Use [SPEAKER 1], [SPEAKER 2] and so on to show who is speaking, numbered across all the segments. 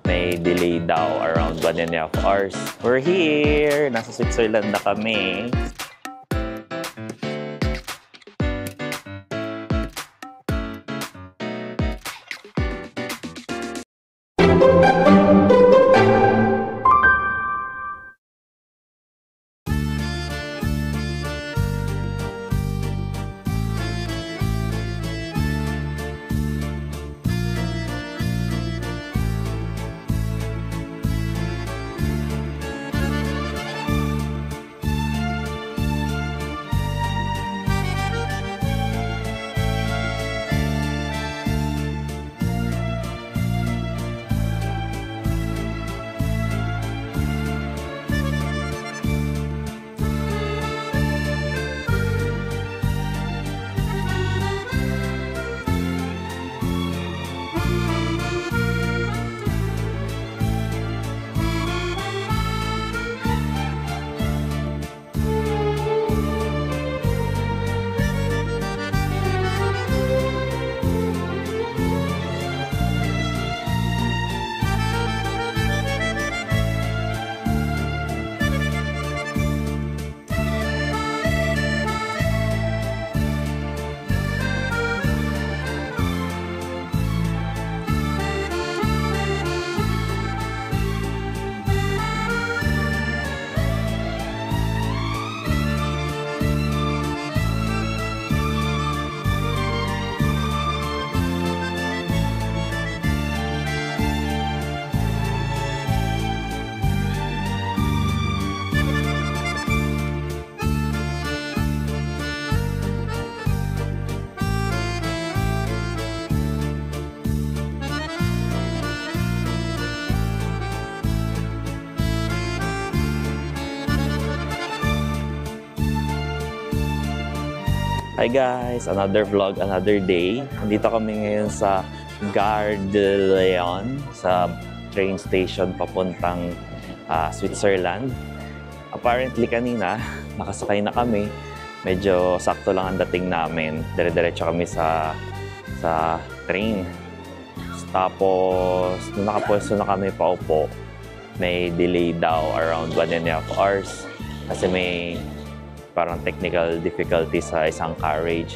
[SPEAKER 1] May delay daw around 1.5 hours. We're here! Nasa Switzerland na kami. Hi guys! Another vlog, another day. Nandito kami ngayon sa Gare de Lyon, sa train station papuntang Switzerland. Apparently kanina, nakasakay na kami. Medyo sakto lang ang dating namin. Dire-diretso kami sa train. Tapos, nung nakapwesto na kami paupo, may delay daw around 1.5 hours. Kasi may parang technical difficulty sa isang carriage.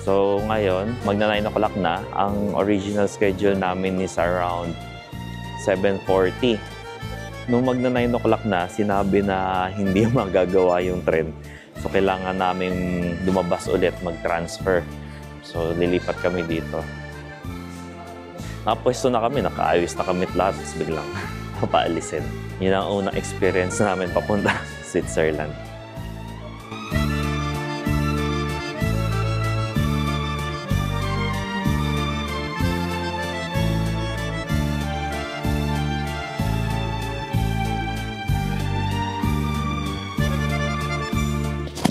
[SPEAKER 1] So ngayon, magna 9 o'clock na. Ang original schedule namin is around 7:40. Nung magna 9 o'clock na, sinabi na hindi magagawa yung tren. So kailangan namin lumabas ulit, mag-transfer. So lilipat kami dito. Napwesto na kami, nakaayos na kami lahat. Tapos biglang papaalisin. Yun ang unang experience namin papunta sa Switzerland.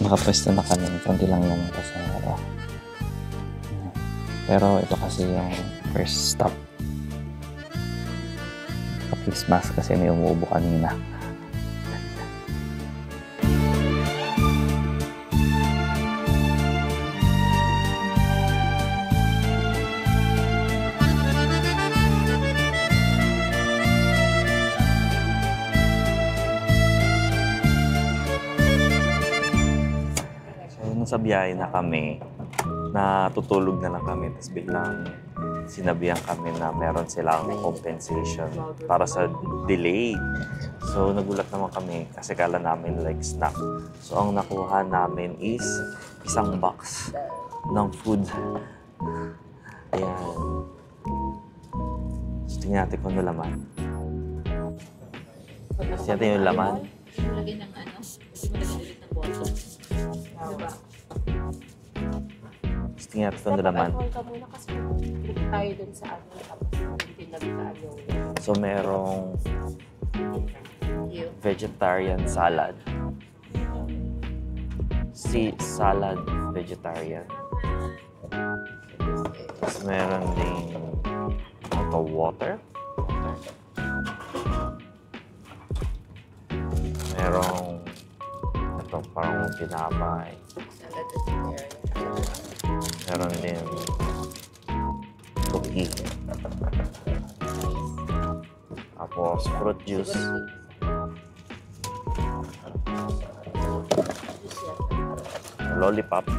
[SPEAKER 1] Nakapwesto na kami, konti lang naman pasahero. Pero ito kasi yung first stop. Face mask kasi may umuubo kanina. Sa biyahe na kami, natutulog na lang kami, tapos biglang sinabihan kami na meron silang compensation para sa delay. So nagulat naman kami kasi kala namin like snack. So ang nakuha namin is isang box ng food. Ayan. So tingnan natin kung ano laman. Tingnan natin yung laman.
[SPEAKER 2] Lagyan ng ano, kasi malagyan ulit ng bottle. Diba?
[SPEAKER 1] Tingnan natin kung ano laman.
[SPEAKER 2] Ka muna kasi tayo dun sa ano, tapos tinabitaan yung...
[SPEAKER 1] So merong vegetarian salad. Salad vegetarian. Tapos meron ding water. Merong ito parang pinamay. Meron din cookie. Was fruit juice.
[SPEAKER 2] Siguro juice yan.
[SPEAKER 1] Lollipop.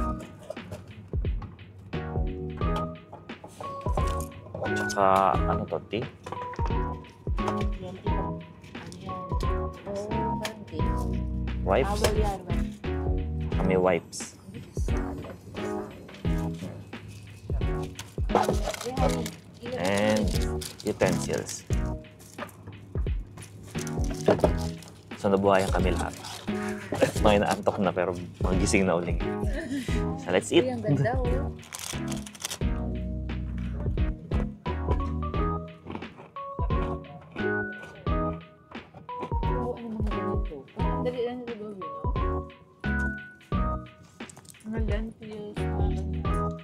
[SPEAKER 1] Tsaka, ano to, tea?
[SPEAKER 2] Yan, di ba? Ano yan? Oh, parang dates.
[SPEAKER 1] Wipes?
[SPEAKER 2] Awal yan.
[SPEAKER 1] Kami wipes. And utensils. So, nabuhayan kami lahat. Mga inaantok na pero magising na uling. So, let's eat.
[SPEAKER 2] Uy, ang ganda oh. Oo, ano mga ganito? Ang dali lang nito gawin, no? Mga lentils, mga ganyan.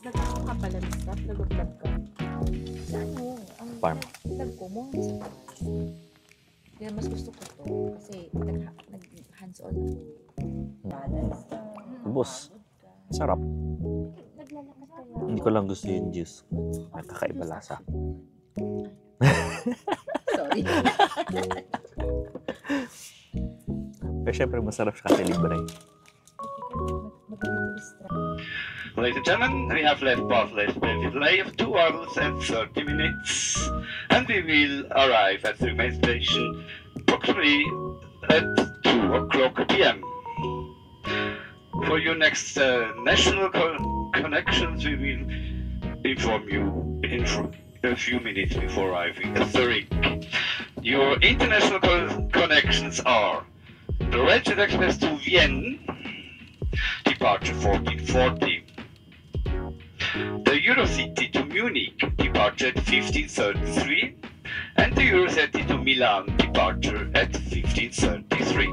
[SPEAKER 2] Nagkakaroon ka pala ng staff, nag-vlog ka. Sa ano? Ang
[SPEAKER 1] Farm.
[SPEAKER 2] vlog ko mo sa farm. Kaya mas gusto ko to kasi nag-hands-on ako. Balance ka.
[SPEAKER 1] Ubus. Sarap.
[SPEAKER 2] Naglalakad kaya.
[SPEAKER 1] Hindi ko lang gusto yung juice. Nakakaiba lasa.
[SPEAKER 2] Sorry.
[SPEAKER 1] Pero syempre masarap siya kasi libre.
[SPEAKER 3] Ladies and gentlemen, we have left Bartlett with a delay of 2 hours and 30 minutes, and we will arrive at the main station approximately at 2 o'clock p.m. For your next national connections, we will inform you in a few minutes before arriving at Zurich. Your international connections are the Red Express to Vienna, departure 1440. The Eurocity to Munich, departure at 1533, and the Eurocity to Milan, departure at 1533.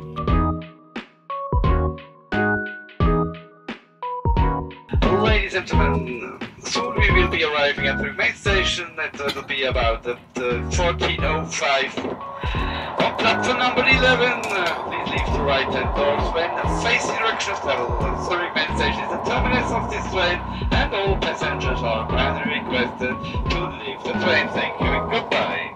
[SPEAKER 3] Ladies and gentlemen, soon we will be arriving at the main station. It will be about 14:05. On platform number 11, please leave the right-hand doors when facing direction of travel. Zurich main station is the terminus of this train, and all passengers are kindly requested to leave the train. Thank you and goodbye.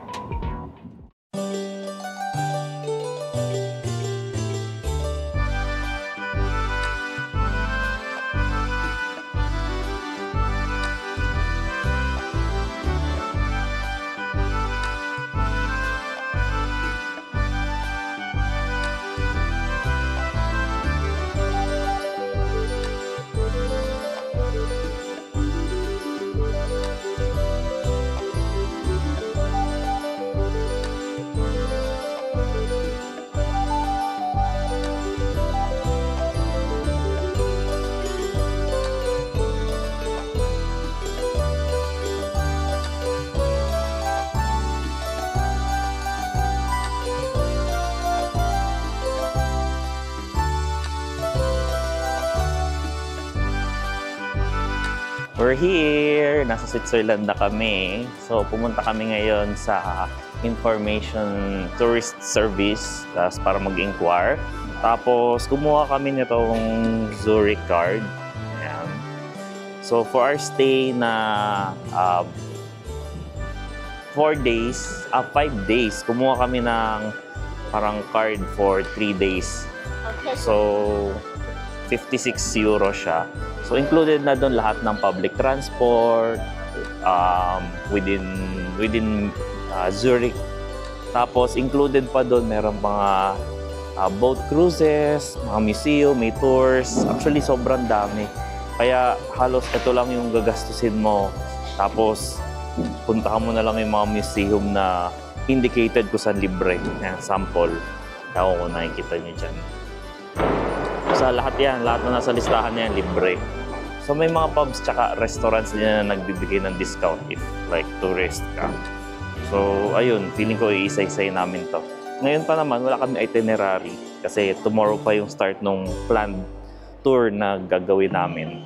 [SPEAKER 1] We're here! Nasa Switzerland na kami. So, pumunta kami ngayon sa Information Tourist Service para mag-inquire. Tapos, kumuha kami nitong Zurich card. Ayan. So, for our stay na 5 days, kumuha kami ng parang card for 3 days. So, 56 euro siya. So, included na doon lahat ng public transport within Zurich. Tapos, included pa doon, meron mga boat cruises, mga museum, may tours. Actually, sobrang dami. Kaya halos ito lang yung gagastusin mo. Tapos puntahan mo na lang yung mga museum na indicated ko sa libre. Yan, sample. Kaya kung nakikita nyo dyan. Sa lahat yan, lahat na nasa listahan na yan, libre. So may mga pubs tsaka restaurants din na nagbibigay ng discount if like tourist ka. So ayun, feeling ko iisa-isay namin to. Ngayon pa naman, wala kami itinerary kasi tomorrow pa yung start nung planned tour na gagawin namin.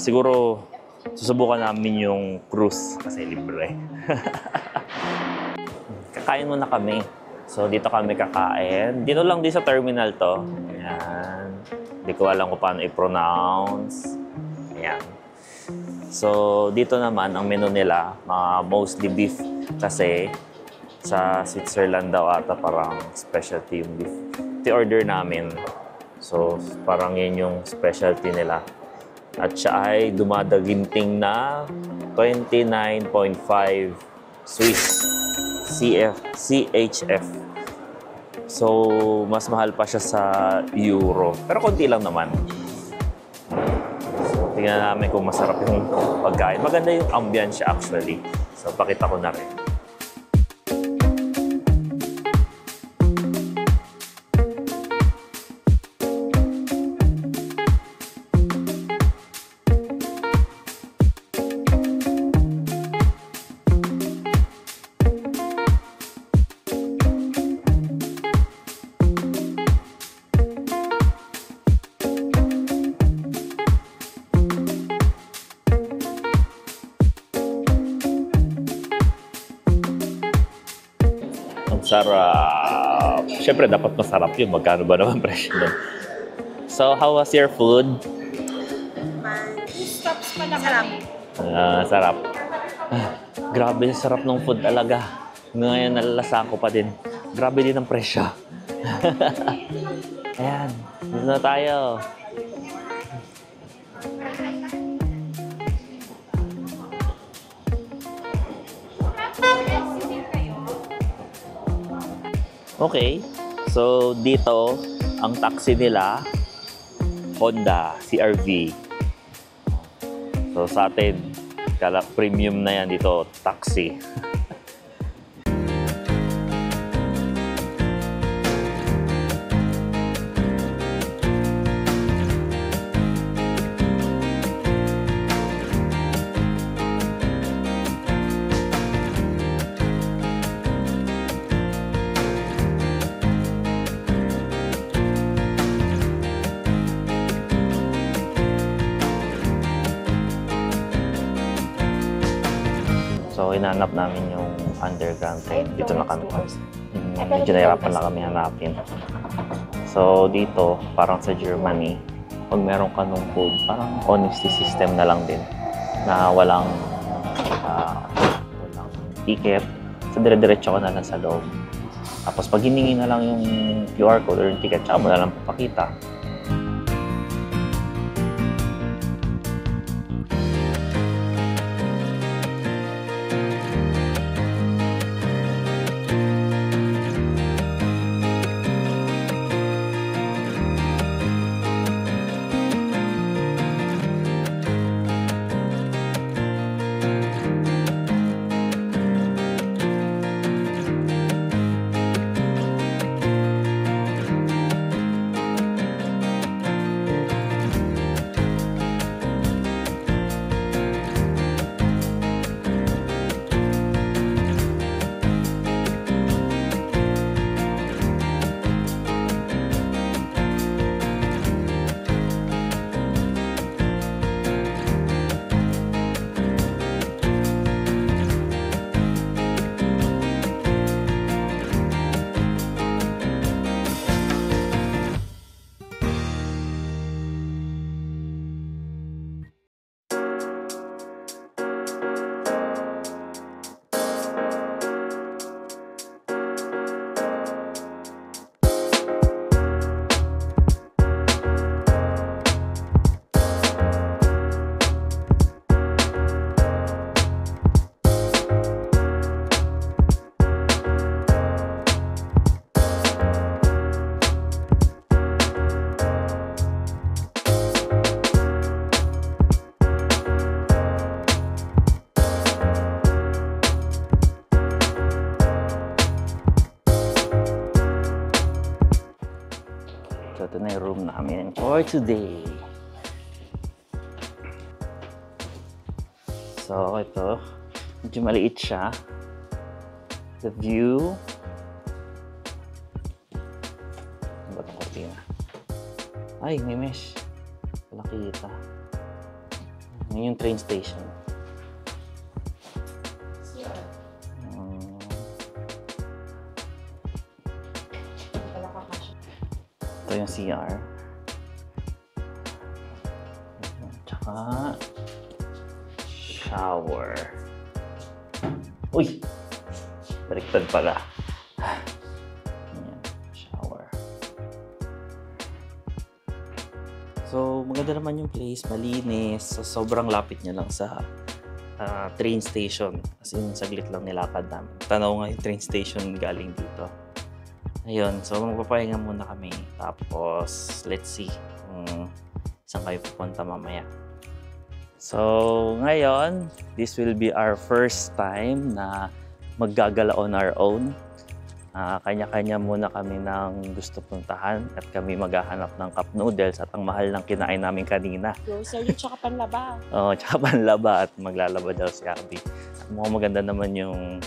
[SPEAKER 1] Siguro susubukan namin yung cruise kasi libre. Kakain muna kami. So dito kami kakain. Dito lang din sa terminal to. Ayan. Hindi ko alam kung paano i-pronounce. Ayan. So, dito naman, ang menu nila, mostly beef. Kasi, sa Switzerland daw ata parang specialty yung beef. Ito order namin. So, parang yun yung specialty nila. At siya ay dumadaginting na 29.5 Swiss CHF. So, mas mahal pa siya sa euro. Pero konti lang naman. So, tingnan namin kung masarap yung pagkain. Maganda yung ambience actually. So, pakita ko na rin. Sarap. Siyempre, dapat masarap yun. Magkano ba naman presyo doon? So, how was your food?
[SPEAKER 2] Stops pa lang kami.
[SPEAKER 1] Sarap. Grabe, sarap ng food talaga. Ngayon, nalalasaan ko pa din. Grabe din ang presyo. Ayan. Dito na tayo. Okay, so dito, ang taxi nila, Honda CR-V. So sa atin, premium na yan dito, taxi. So, hinanap namin yung underground train. Dito na kami. Medyo nahirapan na kami hanapin. So, dito, parang sa Germany, pag meron ka nung food, parang honesty system na lang din. Na walang ticket. So, dire-diretso ka na lang sa loob. Tapos, pag hiningi na lang yung QR code or yung ticket, tsaka mo na lang papakita. for today. So, ito. Medyo maliit siya. The view. Ano ba itong kortina? Ay, may mesh. Wala kita. Yun yung train station. Ito yung CR. Tsaka shower. Uy! Baliktad pala. Ayan, shower. So, maganda naman yung place. Malinis. So, sobrang lapit niya lang sa train station. As in, saglit lang nilakad namin. Tanaw nga yung train station galing dito. Ayun. So, magpapahinga muna kami. Tapos, let's see kung saan kayo pupunta mamaya. So, ngayon, this will be our first time na maggagala on our own. Kanya-kanya muna kami ng gusto puntahan at kami maghahanap ng cup noodles at ang mahal ng kinain namin kanina.
[SPEAKER 2] Grocery tsaka panlaba.
[SPEAKER 1] Oo, tsaka panlaba at maglalaba daw si Abby. At mukhang maganda naman yung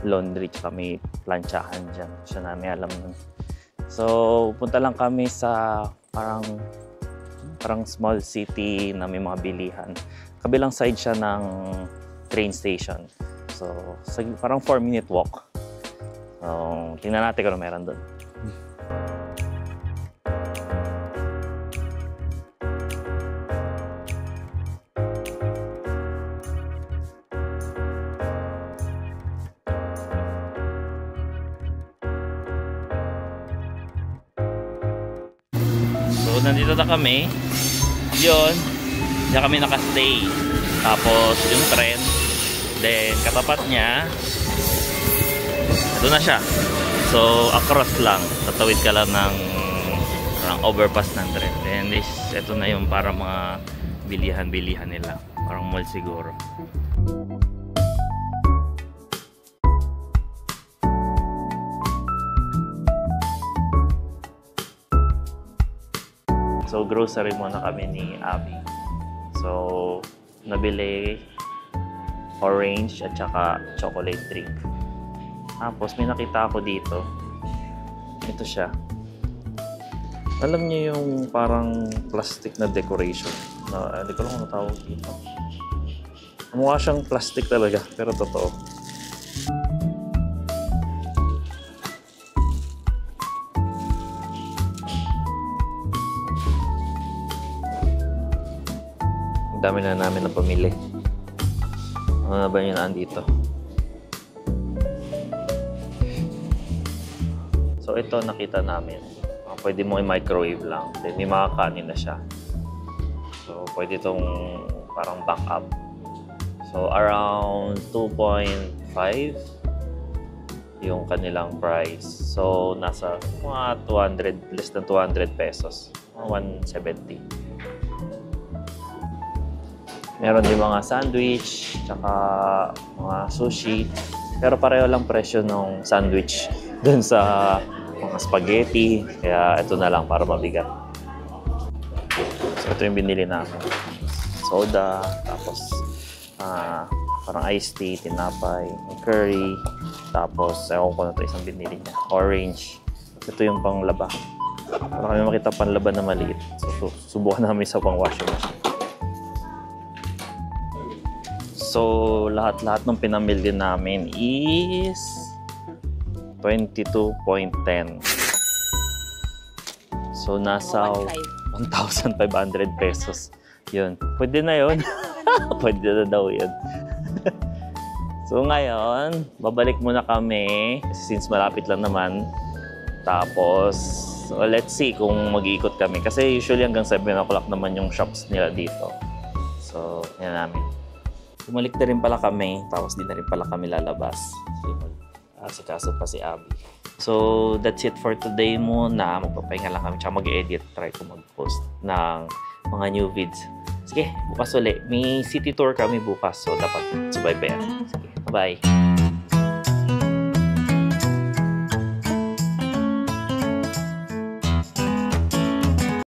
[SPEAKER 1] laundry tsaka may planchahan dyan. Siya namin alam nun. So, punta lang kami sa parang small city na may mga bilihan. Kabilang side siya ng train station. So, parang 4-minute walk. So, tingnan natin kung meron doon. So, nandito na kami. Yun. Diyan kami nakastay. Tapos, yung tren. Then, katapat niya, ito na siya. So, across lang. Tatawid ka lang ng overpass ng tren. Then, ito na yung para mga bilihan-bilihan nila. Parang mall siguro. So, grocery muna kami ni Abby. So, nabili orange at saka chocolate drink. Tapos, may nakita ako dito. Ito siya. Alam niyo yung parang plastic na decoration. Hindi ko lang matawag dito. Mukha siyang plastic talaga, pero totoo. Ang dami na namin na pamili. Ano na ba yun nandito? So ito nakita namin. Pwede mo i-microwave lang. Then may mga kanin na siya. So pwede itong parang backup. So around 2.5 yung kanilang price. So nasa mga 200, less than 200 pesos. 170. Meron din mga sandwich, tsaka mga sushi. Pero pareho lang presyo ng sandwich dun sa mga spaghetti. Kaya ito na lang para mabigat. So ito yung binili namin. Soda, tapos parang iced tea, tinapay, curry. Tapos ewan ko na ito isang binili niya. Orange. Ito yung panglaba. Para kami makita panlaba na maliit. So subukan namin sa pang washing machine. So, lahat-lahat ng pinamili namin is 22.10. So, nasa 1,500 pesos. Yun. Pwede na yun. Pwede na daw yun. So, ngayon, babalik muna kami. Since malapit lang naman. Tapos, let's see kung mag-iikot kami. Kasi usually hanggang 7 o'clock naman yung shops nila dito. So, yan namin. Bumalik na rin pala kami, tapos di na rin pala kami lalabas. Asikaso pa si Abby. So, that's it for today muna. Magpapahinga lang kami, tsaka mag-edit. Try ko mag-post ng mga new vids. Sige, bukas ulit. May city tour kami bukas, so dapat subaybayan. Sige, bye-bye.